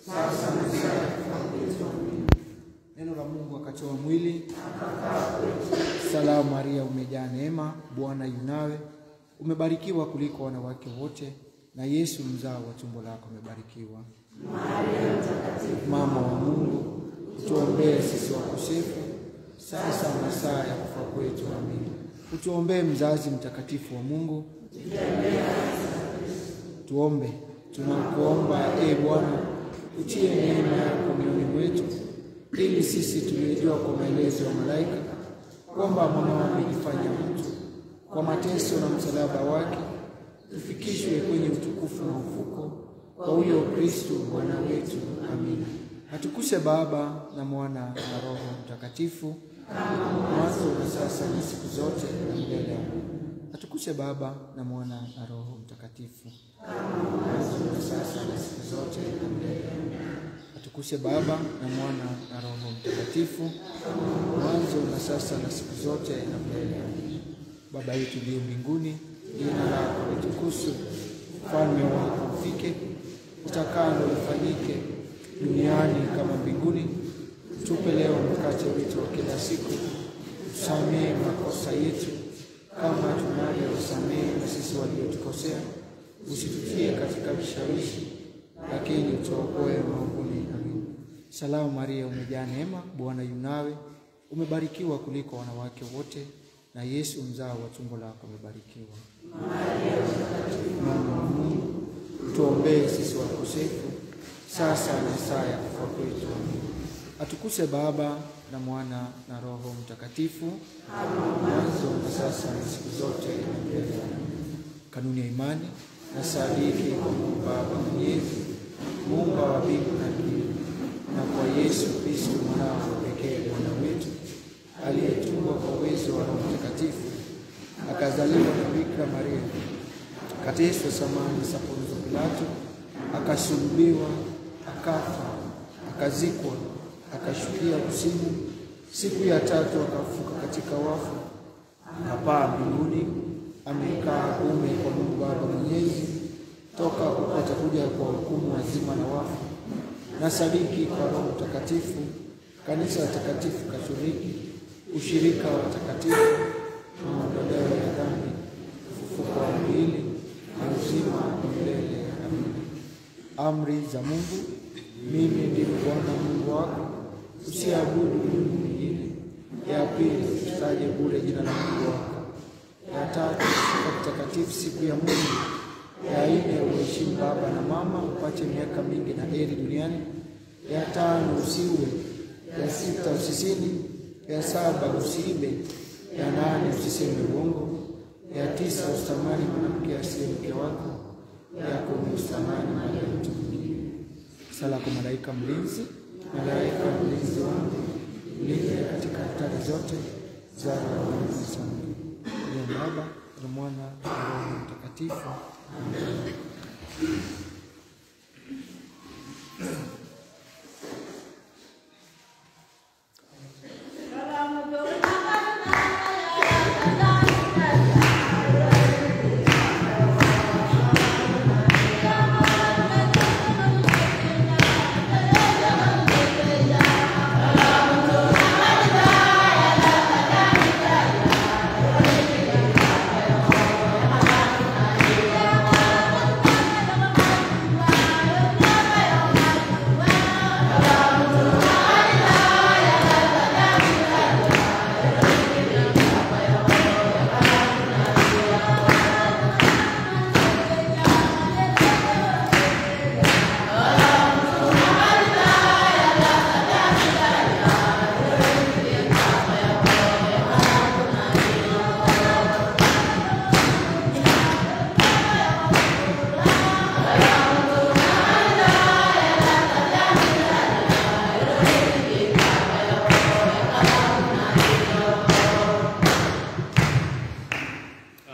sasa na saa ya kufa kwetu. Amina. Neno la Mungu akatoa mwili akakaa kwetu. Salamu Maria, umejaa neema, Bwana yu nawe, umebarikiwa kuliko wanawake wote, na Yesu mzao wa tumbo lako umebarikiwa. Maria mtakatifu, mama wa Mungu, utuombee sisi wakosefu, sasa na saa ya kufa kwetu. Amina. Utuombee mzazi mtakatifu wa Mungu. Tuombe. Tunakuomba Bwana, utie neema yako mioyoni mwetu, ili sisi tulijua kwa maelezo ya malaika kwamba mwanao amejifanya mtu, kwa mateso na msalaba wake tufikishwe kwenye utukufu na ufuko kwa huyo Kristo Bwana wetu. Amina. Atukuzwe Baba na Mwana na Roho Mtakatifu, kama mwanzo na sasa na siku zote na milele. Atukuzwe Baba na Mwana na Roho Mtakatifu, kama mwanzo na sasa na siku zote na milele. Atukuzwe Baba na Mwana na Roho Mtakatifu, kama mwanzo na sasa na siku zote na milele. Baba yetu uliye mbinguni, jina lako litukuzwe, ufalme wako ufike, utakalo lifanyike duniani kama mbinguni. Tupe leo mkate wetu wa kila siku, tusamehe makosa yetu kama tunavyowasamehe na sisi waliotukosea, usitutie katika vishawishi, lakini utuokoe maovuni. Amina. Salamu Maria, umejaa neema, Bwana yu nawe, umebarikiwa kuliko wanawake wote, na Yesu mzao wa tumbo lako umebarikiwa. Maria mtakatifu, mama wa Mungu, tuombee sisi wakosefu, sasa na saa ya kufa kwetu. Amina. Atukuzwe Baba na Mwana na Roho Mtakatifu, kama mwanzo na sasa na siku zote na milele. Kanuni ya imani. Na sadiki kwa Mungu Baba Mwenyezi, Muumba wa mbingu na dunia, na kwa Yesu Kristo mwanao pekee Bwana wetu, aliyetungwa kwa uwezo wa Roho Mtakatifu, akazaliwa na Bikira Maria, akateswa zamani za Poncio Pilato, akasulubiwa, akafa, akazikwa, akashukia kuzimu, siku ya tatu akafufuka katika wafu, akapaa mbinguni, amekaa kuume kwa Mungu Baba Mwenyezi, toka huko atakuja kwa hukumu wazima na wafu. Na sadiki kwa Roho Mtakatifu, kanisa takatifu Katoliki, ushirika wa takatifu, na maondoleo ya dhambi, ufufuko wa mwili na uzima wa milele. Amina. Amri za Mungu. Mimi ndimi Bwana Mungu wako, usiabudu Mungu mwingine. Ya pili, usitaje bure jina la Mungu wako. Ya tatu, shika mtakatifu siku ya Mungu. Ya nne, uheshimu baba na mama, upate miaka mingi na heri duniani. Ya tano, usiue. Ya sita, usizini. Ya saba, usiibe. Ya nane, usiseme uongo. Ya tisa, usitamani mwanamke asiye mke wako. Ya kumi, usitamani mali ya mtu mwingine. Sala kwa malaika mlinzi. Malaika mlinzi wangu, mlinde katika hatari zote za roho zangu. Kwa Baba na Mwana na Roho Mtakatifu. Amen.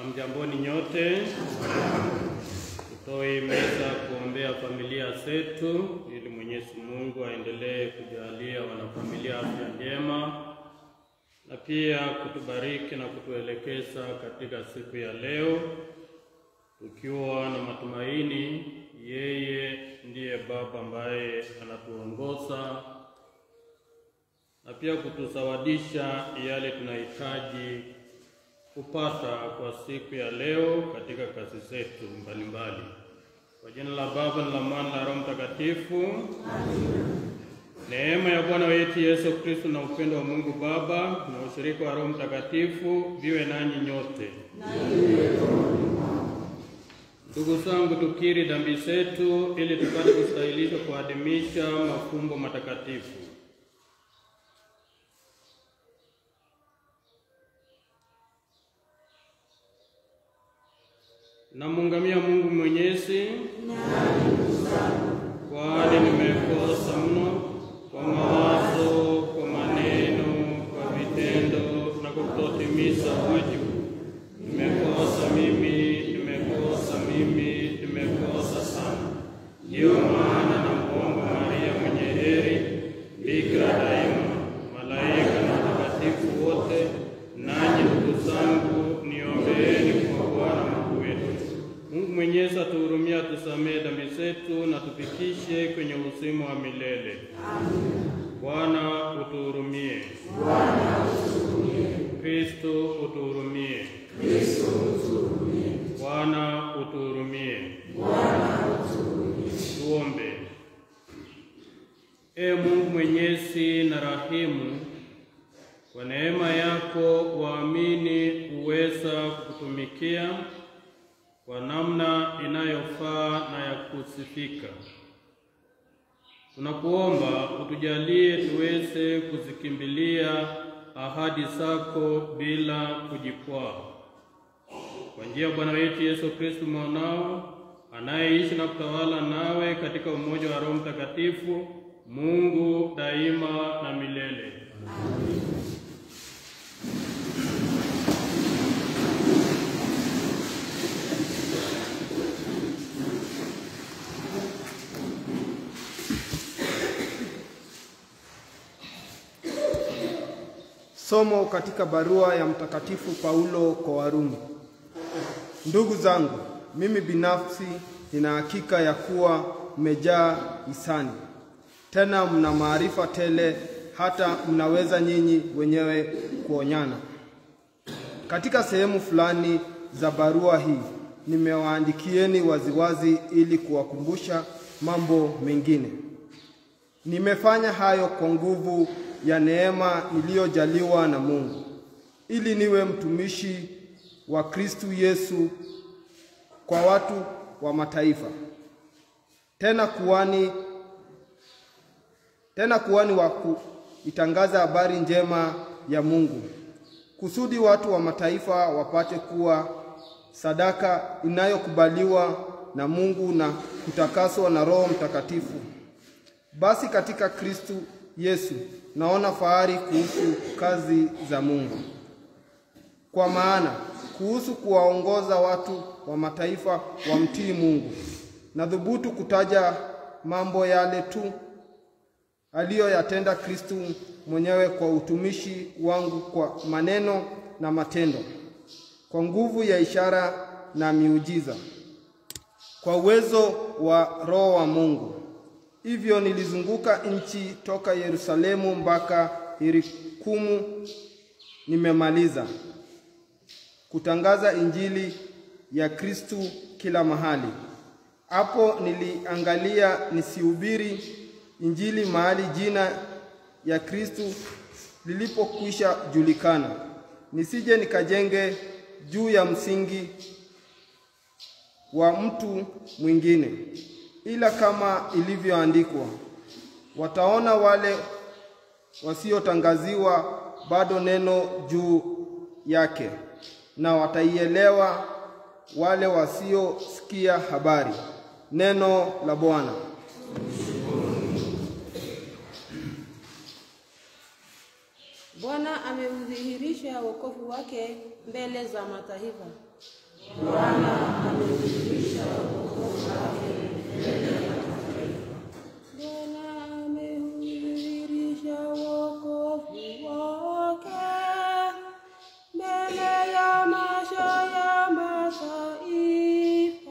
Mjamboni nyote, tutoe meza kuombea familia zetu ili Mwenyezi Mungu aendelee kujalia wanafamilia afya njema na pia kutubariki na kutuelekeza katika siku ya leo. tukiwa na matumaini yeye ndiye Baba ambaye anatuongoza na pia kutusawadisha yale tunahitaji kupata kwa siku ya leo katika kazi zetu mbalimbali. Kwa jina la Baba na la Mwana na Roho Mtakatifu. Amen. Neema ya Bwana wetu Yesu Kristo na upendo wa Mungu Baba na ushirika wa Roho Mtakatifu viwe nanyi nyote. Ndugu zangu, tukiri dhambi zetu ili tupate kustahilishwa kuadhimisha mafumbo matakatifu. Namungamia Mungu Mwenyezi, kwani nimekosa mno kwa mawazo, kwa maneno, kwa vitendo na kwa kutotimiza wajibu. Nimekosa nimekosa sana. Ndiyo maana namuomba Maria mwenye heri, bikira daima, malaika na watakatifu wote, nanyi ndugu zangu niombeeni kwa Bwana Mungu wetu. Mungu Mwenyezi atuhurumie, atusamehe dhambi zetu na tufikishe kwenye uzima wa milele. Amen. Bwana utuhurumie. Kristo utuhurumie. Bwana utuhurumie. Tuombe. Ee Mungu Mwenyezi na rahimu, kwa neema yako waamini uweza kutumikia kwa namna inayofaa na ya kusifika. Tunakuomba utujalie tuweze kuzikimbilia ahadi zako bila kujikwaa. Kwa njia ya Bwana wetu Yesu Kristo mwanao, anayeishi na kutawala nawe katika umoja wa Roho Mtakatifu, Mungu daima na milele. Amen. Somo katika barua ya Mtakatifu Paulo kwa Warumi. Ndugu zangu, mimi binafsi nina hakika ya kuwa mmejaa hisani. Tena mna maarifa tele, hata mnaweza nyinyi wenyewe kuonyana. Katika sehemu fulani za barua hii nimewaandikieni waziwazi ili kuwakumbusha mambo mengine. Nimefanya hayo kwa nguvu ya neema niliyojaliwa na Mungu, ili niwe mtumishi wa Kristo Yesu kwa watu wa mataifa, tena kuhani wa kuitangaza habari njema ya Mungu, kusudi watu wa mataifa wapate kuwa sadaka inayokubaliwa na Mungu na kutakaswa na Roho Mtakatifu. Basi katika Kristo Yesu naona fahari kuhusu kazi za Mungu. Kwa maana kuhusu kuwaongoza watu wa mataifa wamtii Mungu, nadhubutu kutaja mambo yale tu aliyoyatenda Kristo mwenyewe kwa utumishi wangu, kwa maneno na matendo, kwa nguvu ya ishara na miujiza, kwa uwezo wa Roho wa Mungu. Hivyo nilizunguka nchi toka Yerusalemu mpaka Ilirikum, nimemaliza kutangaza injili ya Kristo kila mahali. Hapo niliangalia nisihubiri injili mahali jina ya Kristo lilipokwisha julikana, nisije nikajenge juu ya msingi wa mtu mwingine. Ila kama ilivyoandikwa, wataona wale wasiotangaziwa bado neno juu yake, na wataielewa wale wasiosikia habari. Neno la Bwana. Bwana ameudhihirisha wokovu wake mbele za mataifa. Bwana ameudhihirisha wokovu wake mbele za mataifa. Bwana ameudhihirisha wokovu wake mbele ya macho ya mataifa.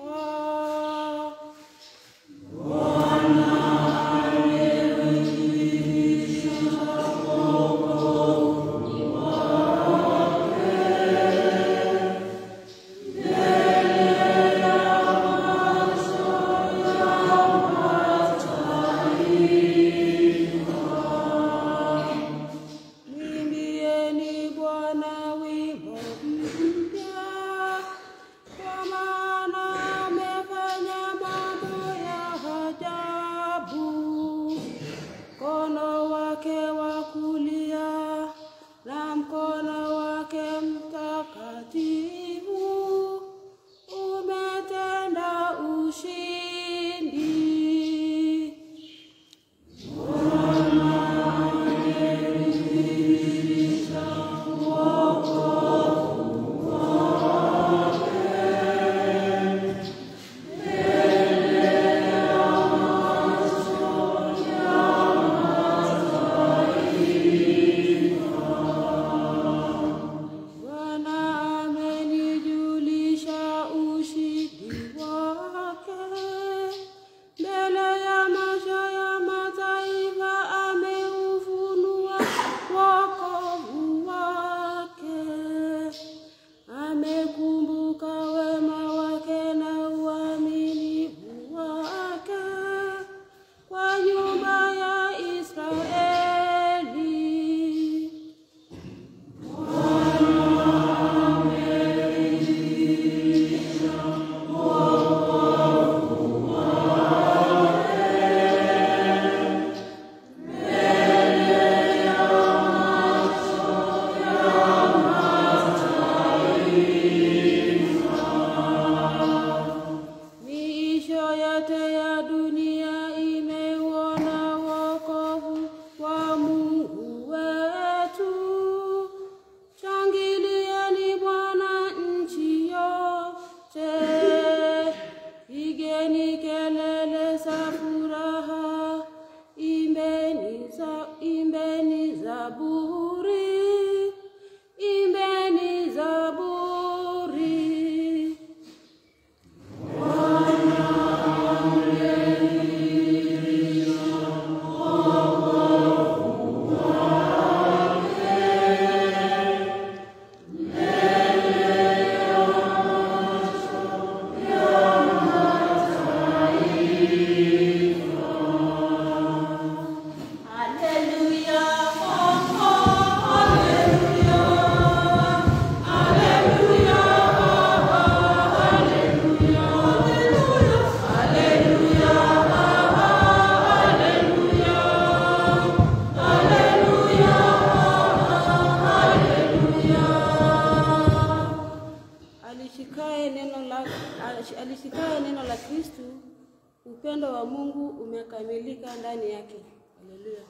upendo wa Mungu umekamilika ndani yake. Haleluya.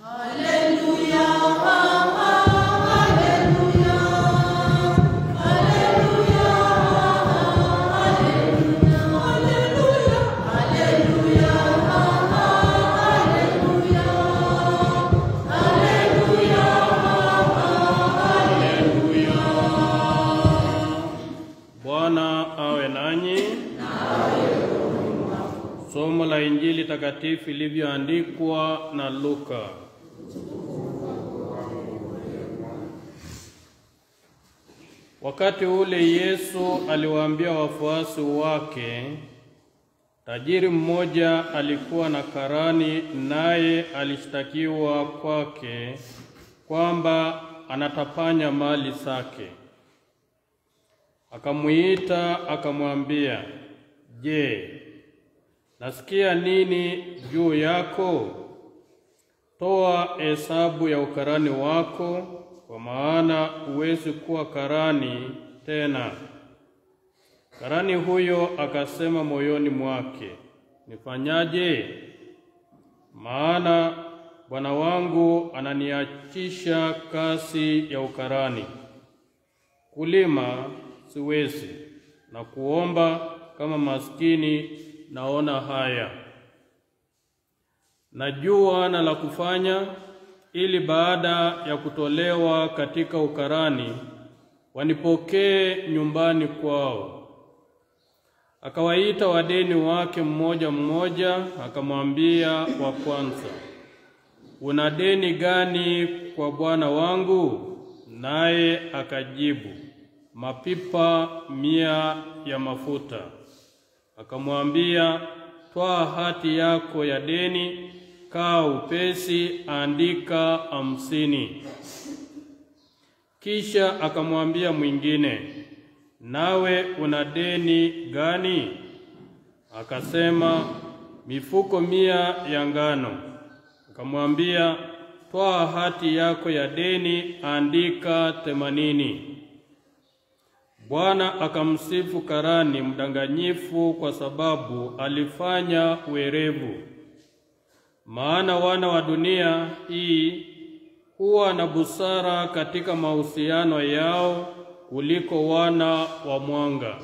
Haleluya. Haleluya. Haleluya. Haleluya. Haleluya. Bwana awe nanyi. Somo la Injili takatifu ilivyoandikwa na Luka. Wakati ule Yesu aliwaambia wafuasi wake, tajiri mmoja alikuwa na karani, naye alishtakiwa kwake kwamba anatapanya mali zake. Akamuita akamwambia, "Je, nasikia nini juu yako? Toa hesabu ya ukarani wako, kwa maana huwezi kuwa karani tena." Karani huyo akasema moyoni mwake, "Nifanyaje? Maana bwana wangu ananiachisha kazi ya ukarani. Kulima siwezi, na kuomba kama maskini naona haya. Najua na la kufanya, ili baada ya kutolewa katika ukarani wanipokee nyumbani kwao." Akawaita wadeni wake mmoja mmoja, akamwambia wa kwanza, "Una deni gani kwa bwana wangu?" Naye akajibu, "Mapipa 100 ya mafuta." Akamwambia, "Twaa hati yako ya deni, kaa upesi, andika 50. Kisha akamwambia mwingine, "Nawe una deni gani?" Akasema, "Mifuko 100 ya ngano." Akamwambia, "Twaa hati yako ya deni, andika 80. Bwana akamsifu karani mdanganyifu kwa sababu alifanya uerevu. Maana wana wa dunia hii huwa na busara katika mahusiano yao kuliko wana wa mwanga."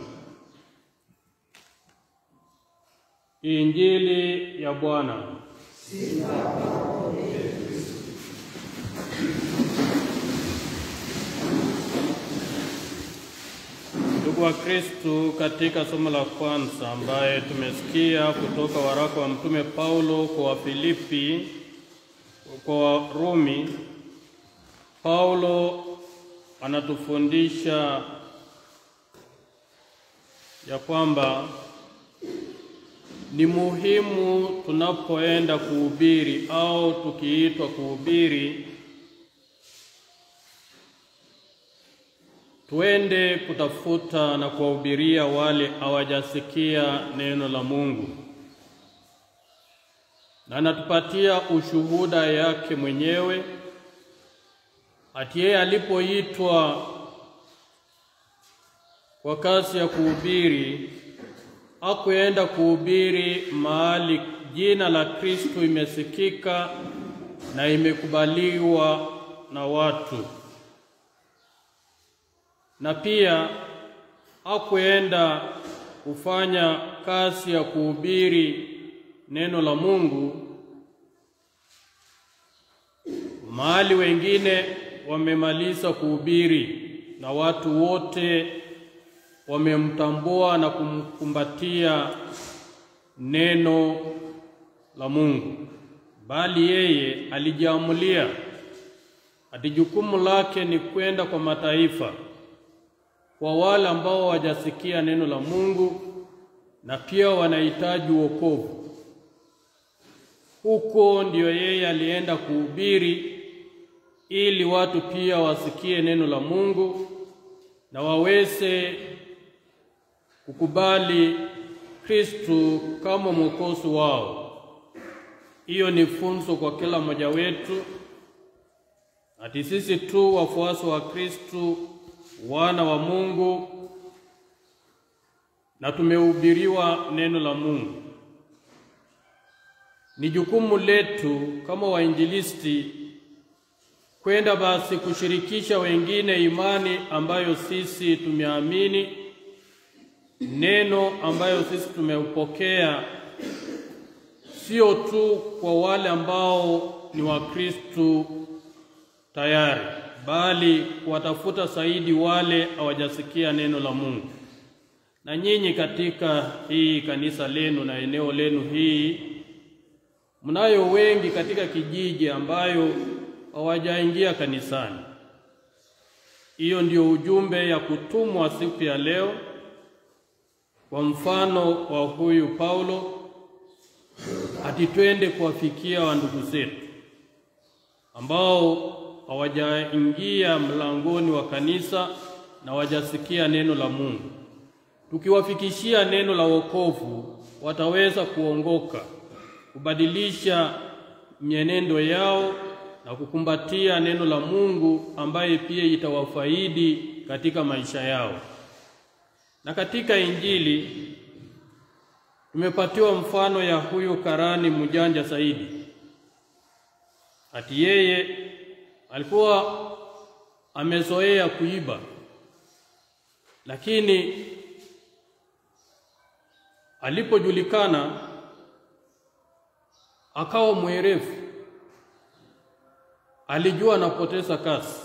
Injili ya Bwana. Ndugu wa Kristo, katika somo la kwanza ambaye tumesikia kutoka waraka wa Mtume Paulo kwa Wafilipi, kwa Warumi, Paulo anatufundisha ya kwamba ni muhimu tunapoenda kuhubiri au tukiitwa kuhubiri, tuende kutafuta na kuwahubiria wale hawajasikia neno la Mungu. Na anatupatia ushuhuda yake mwenyewe. Ati yeye alipoitwa kwa kazi ya kuhubiri, hakuenda kuhubiri mahali jina la Kristo imesikika na imekubaliwa na watu. Na pia hakuenda kufanya kazi ya kuhubiri neno la Mungu mahali wengine wamemaliza kuhubiri na watu wote wamemtambua na kumkumbatia neno la Mungu, bali yeye alijiamulia ati jukumu lake ni kwenda kwa mataifa, kwa wale ambao hawajasikia neno la Mungu na pia wanahitaji wokovu. Huko ndio yeye alienda kuhubiri ili watu pia wasikie neno la Mungu na waweze kukubali Kristo kama mwokozi wao. Hiyo ni funzo kwa kila mmoja wetu, ati sisi tu wafuasi wa Kristo, wana wa Mungu, na tumehubiriwa neno la Mungu. ni jukumu letu kama wainjilisti kwenda basi kushirikisha wengine imani ambayo sisi tumeamini, neno ambayo sisi tumeupokea, sio tu kwa wale ambao ni Wakristo tayari, bali kuwatafuta zaidi wale hawajasikia neno la Mungu. Na nyinyi katika hii kanisa lenu na eneo lenu hii, mnayo wengi katika kijiji ambayo hawajaingia kanisani. Hiyo ndio ujumbe ya kutumwa siku ya leo. Kwa mfano wa huyu Paulo, atitwende kuwafikia wandugu zetu ambao hawajaingia mlangoni wa kanisa na hawajasikia neno la Mungu. Tukiwafikishia neno la wokovu, wataweza kuongoka, kubadilisha mienendo yao na kukumbatia neno la Mungu ambaye pia itawafaidi katika maisha yao. Na katika Injili tumepatiwa mfano ya huyu karani mjanja zaidi. Ati yeye alikuwa amezoea kuiba, lakini alipojulikana akawa mwerevu. Alijua anapoteza kazi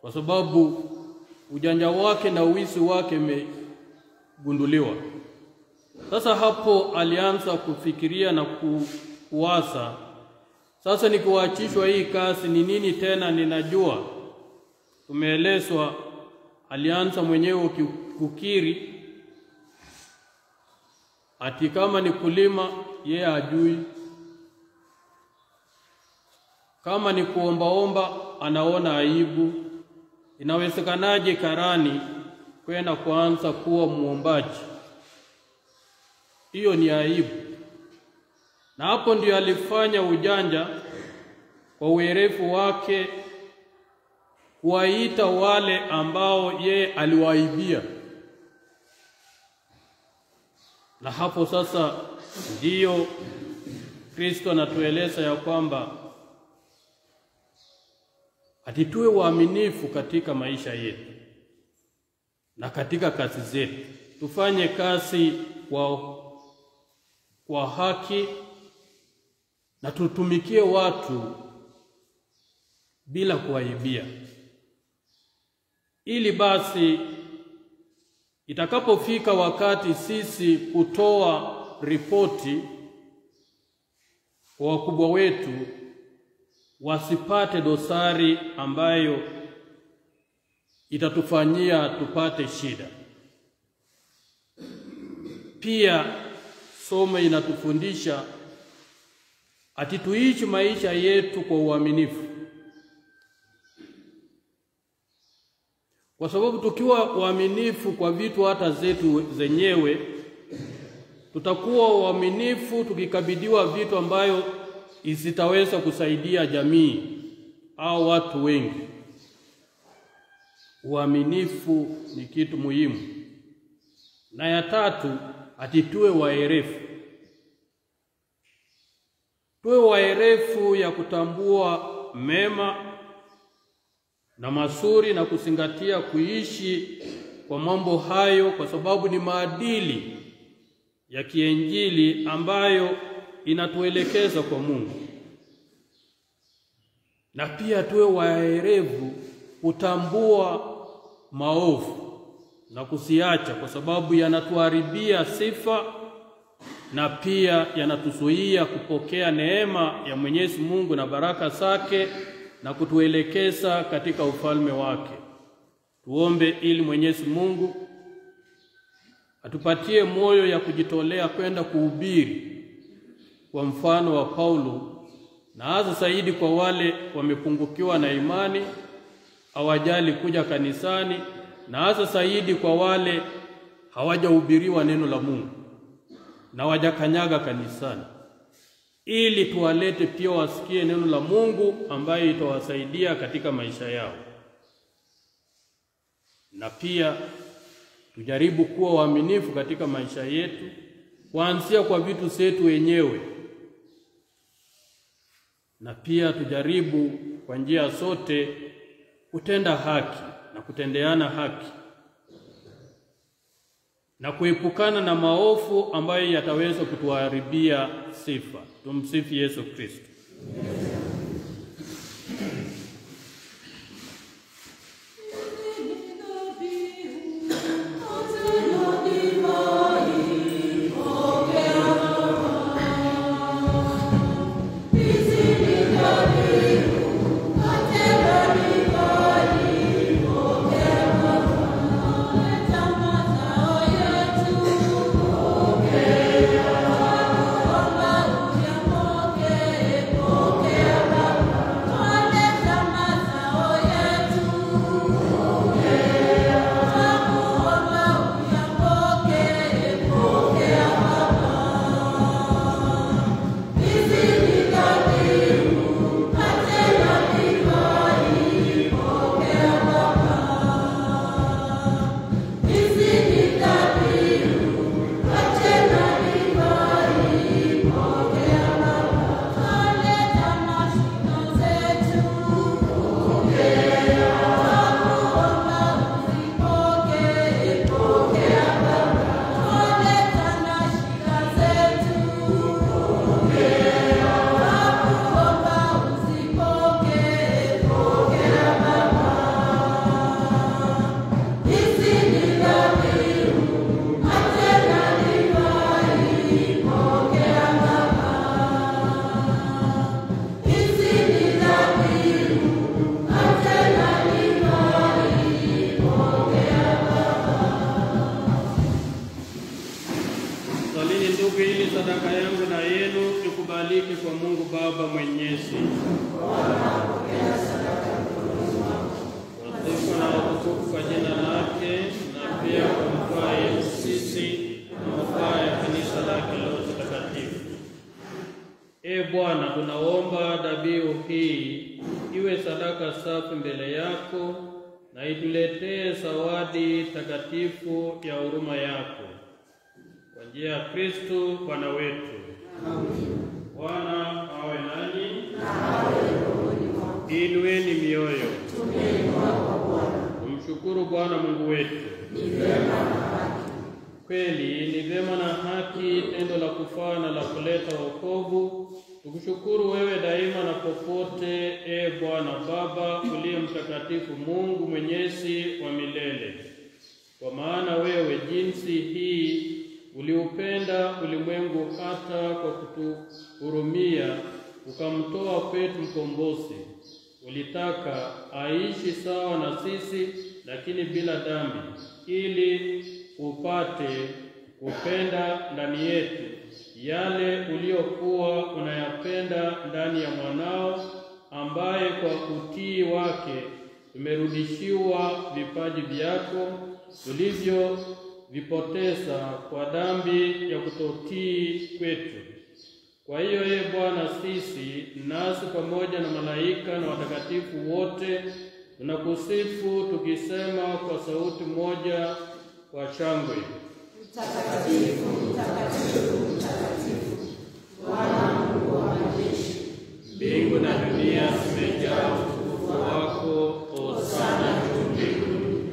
kwa sababu ujanja wake na uwizi wake umegunduliwa. Sasa hapo alianza kufikiria na kuwaza, sasa nikiwaachishwa hii kazi ni nini tena ninajua? Tumeelezwa alianza mwenyewe kukiri ati kama ni kulima yeye ajui, kama ni kuombaomba anaona aibu. Inawezekanaje karani kwenda kuanza kuwa muombaji? Hiyo ni aibu. Na hapo ndio alifanya ujanja kwa uerefu wake kuwaita wale ambao ye aliwaibia. Na hapo sasa ndio Kristo anatueleza ya kwamba atituwe waaminifu katika maisha yetu na katika kazi zetu. Tufanye kazi kwa haki na tutumikie watu bila kuwaibia, ili basi itakapofika wakati sisi kutoa ripoti kwa wakubwa wetu, wasipate dosari ambayo itatufanyia tupate shida. Pia somo inatufundisha ati tuishi maisha yetu kwa uaminifu, kwa sababu tukiwa waaminifu kwa vitu hata zetu zenyewe, tutakuwa waaminifu tukikabidhiwa vitu ambayo isitaweza kusaidia jamii au watu wengi. Uaminifu ni kitu muhimu. Na ya tatu, atituwe waerefu. Tuwe waerefu ya kutambua mema na mazuri na kuzingatia kuishi kwa mambo hayo, kwa sababu ni maadili ya kiinjili ambayo inatuelekeza kwa Mungu. Na pia tuwe waerevu kutambua maovu na kusiacha, kwa sababu yanatuharibia sifa na pia yanatuzuia kupokea neema ya Mwenyezi Mungu na baraka zake na kutuelekeza katika ufalme wake. Tuombe ili Mwenyezi Mungu atupatie moyo ya kujitolea kwenda kuhubiri kwa mfano wa Paulo, na hasa zaidi kwa wale wamepungukiwa na imani, hawajali kuja kanisani, na hasa zaidi kwa wale hawajahubiriwa neno la Mungu na hawajakanyaga kanisani, ili tuwalete pia wasikie neno la Mungu ambayo itawasaidia katika maisha yao. Na pia tujaribu kuwa waaminifu katika maisha yetu kuanzia kwa vitu zetu wenyewe, na pia tujaribu kwa njia zote kutenda haki na kutendeana haki na kuepukana na maovu ambayo yataweza kutuharibia sifa. Tumsifu Yesu Kristo. Sadaka yangu na yenu ikubaliki kwa Mungu Baba Mwenyezi. Wasifu na utukufu kwa jina lake, na pia kwa mafaa yetu sisi na mafaa ya kanisa lake lote takatifu. Bwana, tunaomba dhabihu hii iwe sadaka safi mbele yako, na ituletee zawadi takatifu ya huruma yako. Kwa njia ya Kristo Bwana wetu. Amen. Bwana awe nanyi. Inueni mioyo. Tumshukuru Bwana Mungu wetu. Kweli ni vema na haki, tendo la kufaa na la kuleta wokovu. Tukushukuru wewe daima na popote, Bwana Baba uliye mtakatifu, Mungu mwenyezi wa milele. Kwa maana wewe jinsi hii uliupenda ulimwengu hata kwa kutuhurumia ukamtoa kwetu mkombozi. Ulitaka aishi sawa na sisi lakini bila dhambi, ili upate kupenda ndani yetu yale uliokuwa unayapenda ndani ya mwanao, ambaye kwa kutii wake tumerudishiwa vipaji vyako tulivyo vipoteza kwa dhambi ya kutotii kwetu. Kwa hiyo Bwana, sisi nasi pamoja na malaika na watakatifu wote tunakusifu tukisema kwa sauti moja kwa shangwe: Mtakatifu, mtakatifu, mtakatifu, Bwana Mungu wa majeshi. Mbingu na dunia zimejaa utukufu wako. Hosana juu mbinguni.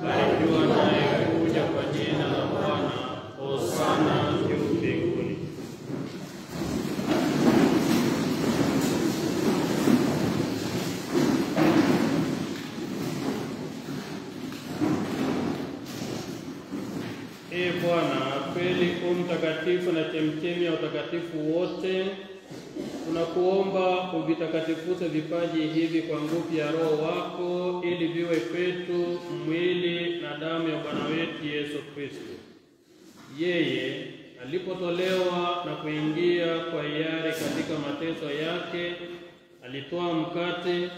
Barikiwa naye kuja kwa jina la Bwana. Hosana juu mbinguni. Bwana, kweli mtakatifu na chemchemi ya utakatifu wote, tunakuomba uvitakatifuze vipaji hivi kwa nguvu ya Roho wako, ili viwe kwetu mwili na damu ya Bwana wetu Yesu Kristo. Yeye alipotolewa na kuingia kwa hiari katika mateso yake, alitoa mkate,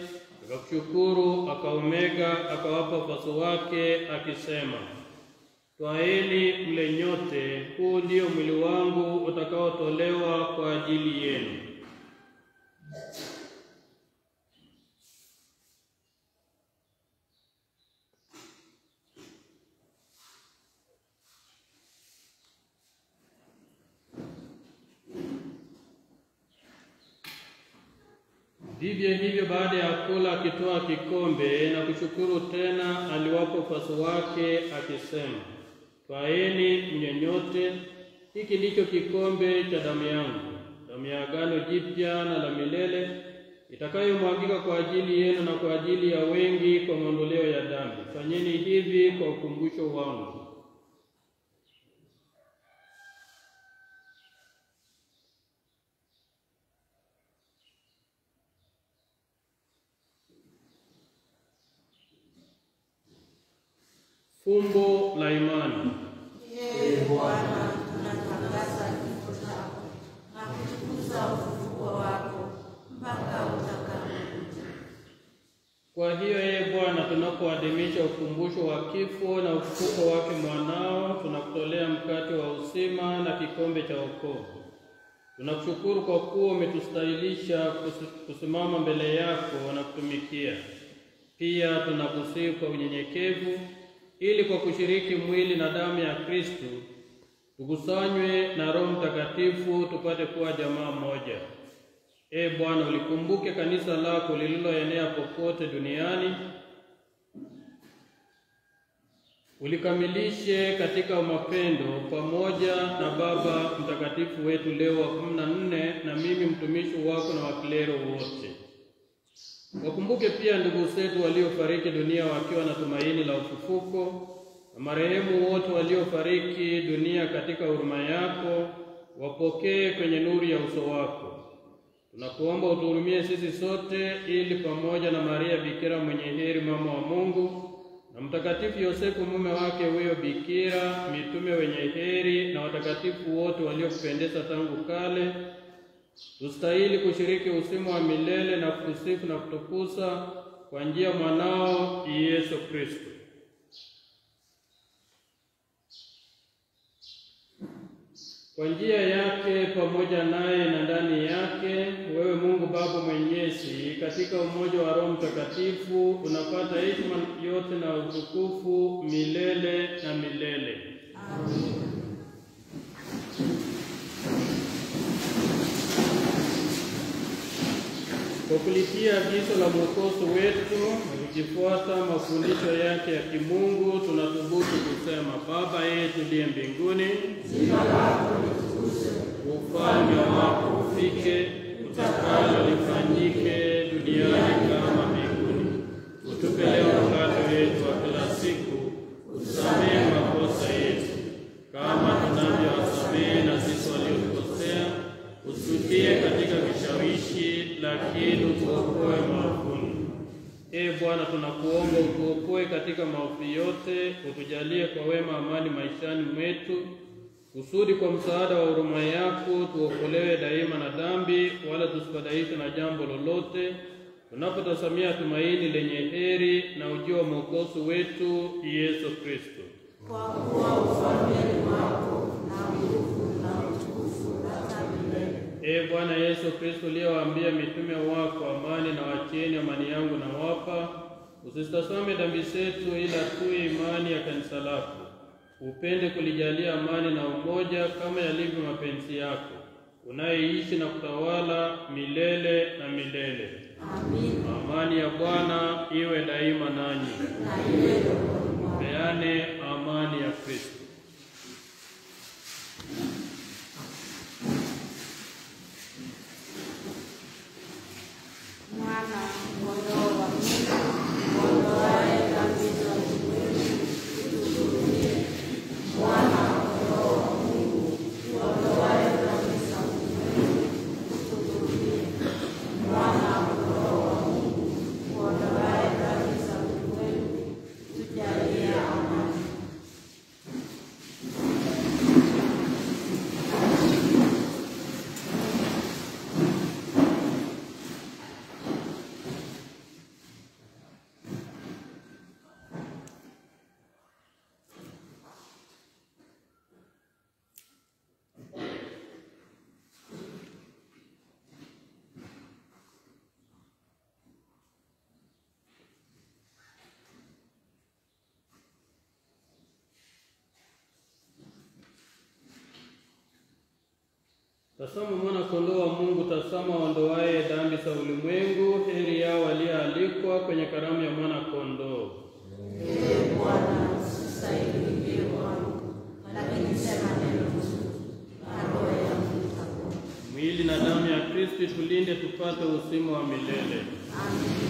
akakushukuru, akaumega, akawapa wafuasi wake akisema: Twaeni mle nyote, huu ndio mwili wangu utakaotolewa kwa ajili yenu. Vivyo hivyo baada ya kula akitoa kikombe na kushukuru tena, aliwapa wafuasi wake akisema, "Twaeni mnywe nyote, hiki ndicho kikombe cha damu yangu, damu ya agano jipya na la milele, itakayomwagika kwa ajili yenu na kwa ajili ya wengi kwa maondoleo ya dhambi. Fanyeni hivi kwa ukumbusho wangu." Fumbo la imani. Ee Bwana, tunatangaza kifo chako na kutukuza ufufuo wako mpaka utakapokuja. Kwa hiyo Ee Bwana, tunapoadhimisha ukumbusho wa kifo na ufufuko wake mwanao, tunakutolea mkate wa uzima na kikombe cha wokovu. Tunakushukuru kwa kuwa umetustahilisha kusimama mbele yako na kutumikia. Pia tunakusihi kwa unyenyekevu, ili kwa kushiriki mwili na damu ya Kristo tukusanywe na Roho Mtakatifu tupate kuwa jamaa moja. Ee Bwana, ulikumbuke kanisa lako lililoenea popote duniani, ulikamilishe katika mapendo pamoja na Baba Mtakatifu wetu Leo wa 14 na mimi mtumishi wako na waklero wote. Wakumbuke pia ndugu zetu waliofariki dunia wakiwa na tumaini la ufufuko, na marehemu wote waliofariki dunia katika huruma yako, wapokee kwenye nuru ya uso wako. Tunakuomba utuhurumie sisi sote, ili pamoja na Maria Bikira mwenye heri mama wa Mungu, na Mtakatifu Yosefu mume wake huyo bikira, mitume wenye heri na watakatifu wote waliokupendeza tangu kale, tustahili kushiriki uzima wa milele na kusifu na kutukuza kwa njia mwanao Yesu Kristo. Kwa njia yake, pamoja naye na ndani yake, wewe Mungu Baba Mwenyezi, katika umoja wa Roho Mtakatifu, unapata heshima yote na utukufu milele na milele. Amen. Kwa kulitia agizo la Mwokozi wetu na kujifuata mafundisho yake ya kimungu, tunathubutu kusema: Baba yetu uliye mbinguni, Jina lako litukuzwe, ufalme wako ufike, utakalo lifanyike duniani kama mbinguni. Utupe leo mkate wetu wa kila siku, utusamehe makosa yetu kama tunavyowasamehe na sisi waliotukosea, usitutie katika vishawishi, lakini utuokoe maovuni. Ee Bwana, tunakuomba utuokoe katika maovu yote, utujalie kwa wema amani maishani mwetu, kusudi kwa msaada wa huruma yako tuokolewe daima na dhambi, wala tusifadhaishwe na jambo lolote, tunapotazamia tumaini lenye heri na ujio wa Mwokozi wetu Yesu Kristo. kwa kuwa ufalme ni wako na nguvu na utukufu hata milele. Ee Bwana Yesu Kristo, uliyewaambia mitume wako, amani na wacheni, amani yangu na wapa, usitazame dhambi zetu, ila tu imani ya kanisa lako. Upende kulijalia amani na umoja kama yalivyo mapenzi yako, unayeishi na kutawala milele na milele. Amin. Amani ya Bwana iwe daima nanyi. Na iwe rohoni mwako. Peane amani ya Kristo. Mwana kondoo wa Mungu, ondoaye dhambi za ulimwengu, utuhurumie. Mwana kondoo wa Mungu, ondoaye dhambi za ulimwengu, utuhurumie. Mwana kondoo wa Mungu, ondoaye dhambi za ulimwengu, tujalie amani. Tazama mwana kondoo wa Mungu, tazama waondoaye dhambi za ulimwengu. Heri yao walioalikwa kwenye karamu ya mwana kondoo. Ee Bwana, usistahili wangu, lakini sema neno tu, na roho yangu itapona. Mwili na damu ya Kristo tulinde tupate uzima wa milele. Amen.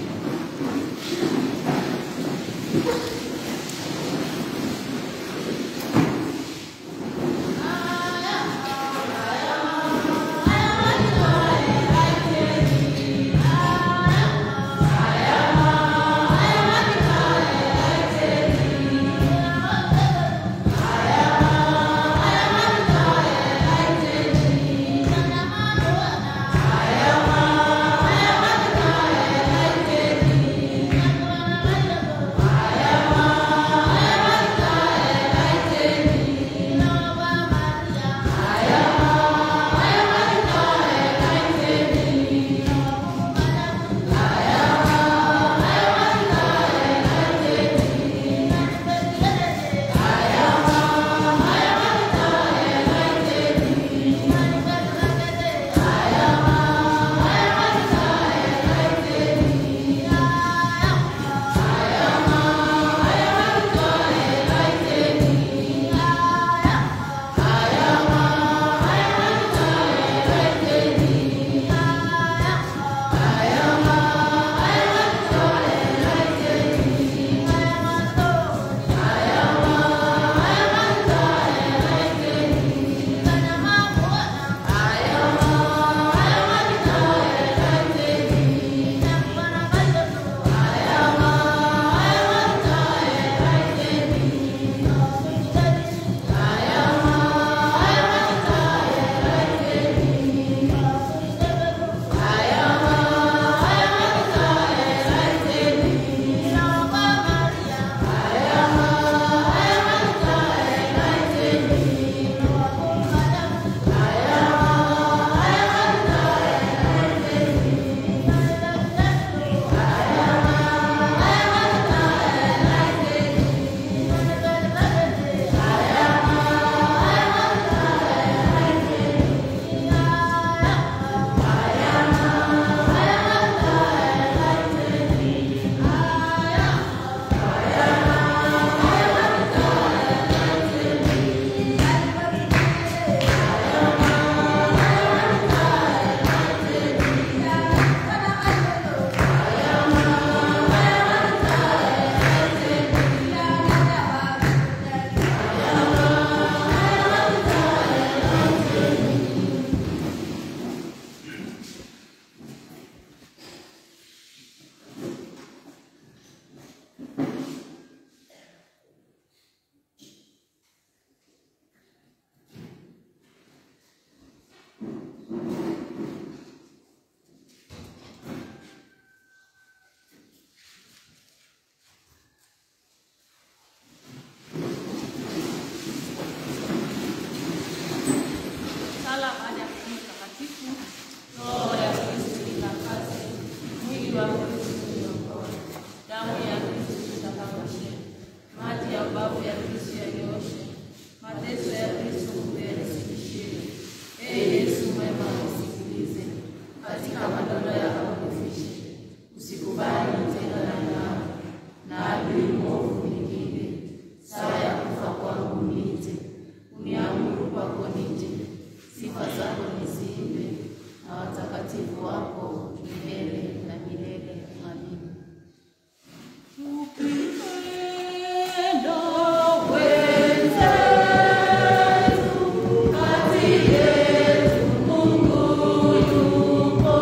Mungu yupo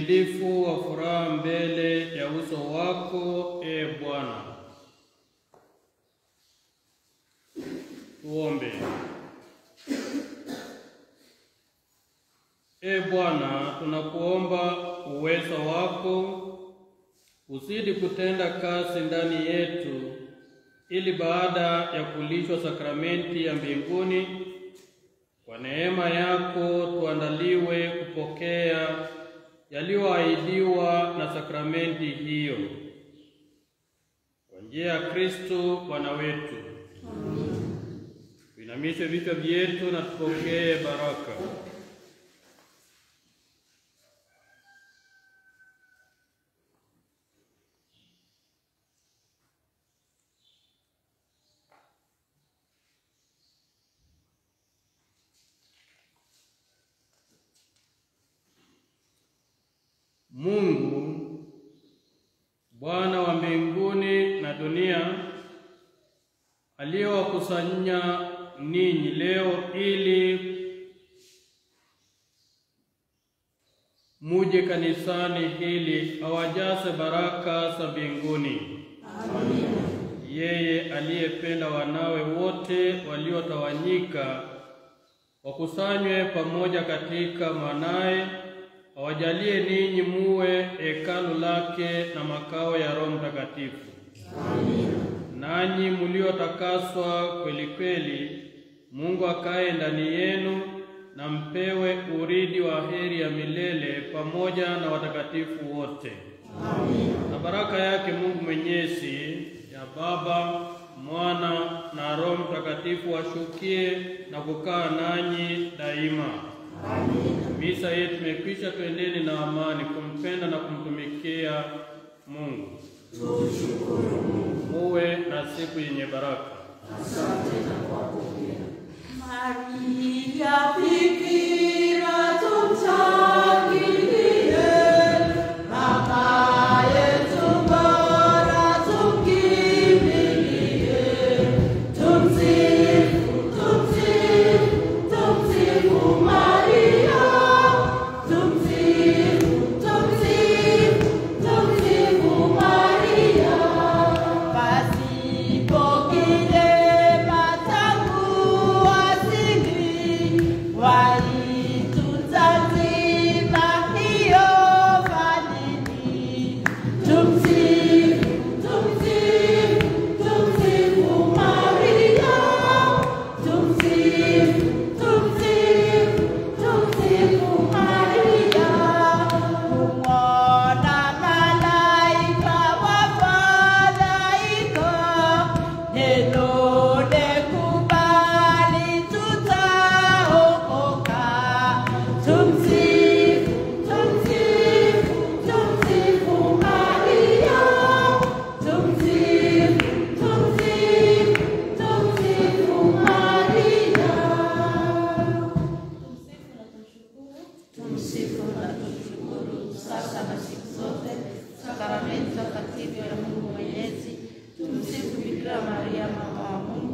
utimilifu wa furaha mbele ya uso wako, Bwana. Tuombe. Bwana, tunakuomba uwezo wako uzidi kutenda kazi ndani yetu, ili baada ya kulishwa sakramenti ya mbinguni, kwa neema yako tuandaliwe kupokea yaliyoahidiwa na sakramenti hiyo. Kwa njia ya Kristo Bwana wetu. Amen. Tuinamishe vichwa vyetu na tupokee baraka. Mungu, Bwana wa mbinguni na dunia, aliyewakusanya ninyi leo ili muje kanisani hili, awajaze baraka za mbinguni. Amen. Yeye aliyependa wanawe wote waliotawanyika wakusanywe pamoja katika mwanae, awajalie ninyi muwe hekalu lake na makao ya Roho Mtakatifu. Amen. Nanyi mliotakaswa kweli kweli, Mungu akae ndani yenu, na mpewe urithi wa heri ya milele pamoja na watakatifu wote. Amen. Na baraka yake Mungu Mwenyezi, ya Baba, Mwana na Roho Mtakatifu washukie na kukaa nanyi daima. Amen. Misa yetu imekwisha, tuendeni na amani kumpenda na kumtumikia Mungu. Tushukuru Mungu. Muwe na siku yenye baraka. Asante na kwako pia. Maria Bikira tumtangilie, mama yetu bora tumkimbilie, tumsifu, tumsifu, tumsifu Maria, tumsifu, tumsifu, tumsifu Maria. Pasipo kilema tangu asili, walitunza nzima hiyo fadhili. Tumsifu, tumsifu, tumsifu Maria, tumsifu, tumsifu, tumsifu Maria. Kumwona malaika wafadhaika, neno kubali tutaokoka. Tumsifu, tumsifu, tumsifu Maria, tumsifu, tumsifu, tumsifu Maria. Tumsifu na tumshukuru sasa na siku zote, sakramenti takatifu ya Mungu Mwenyezi. Tumsifu Bikira Maria mama wa Mungu.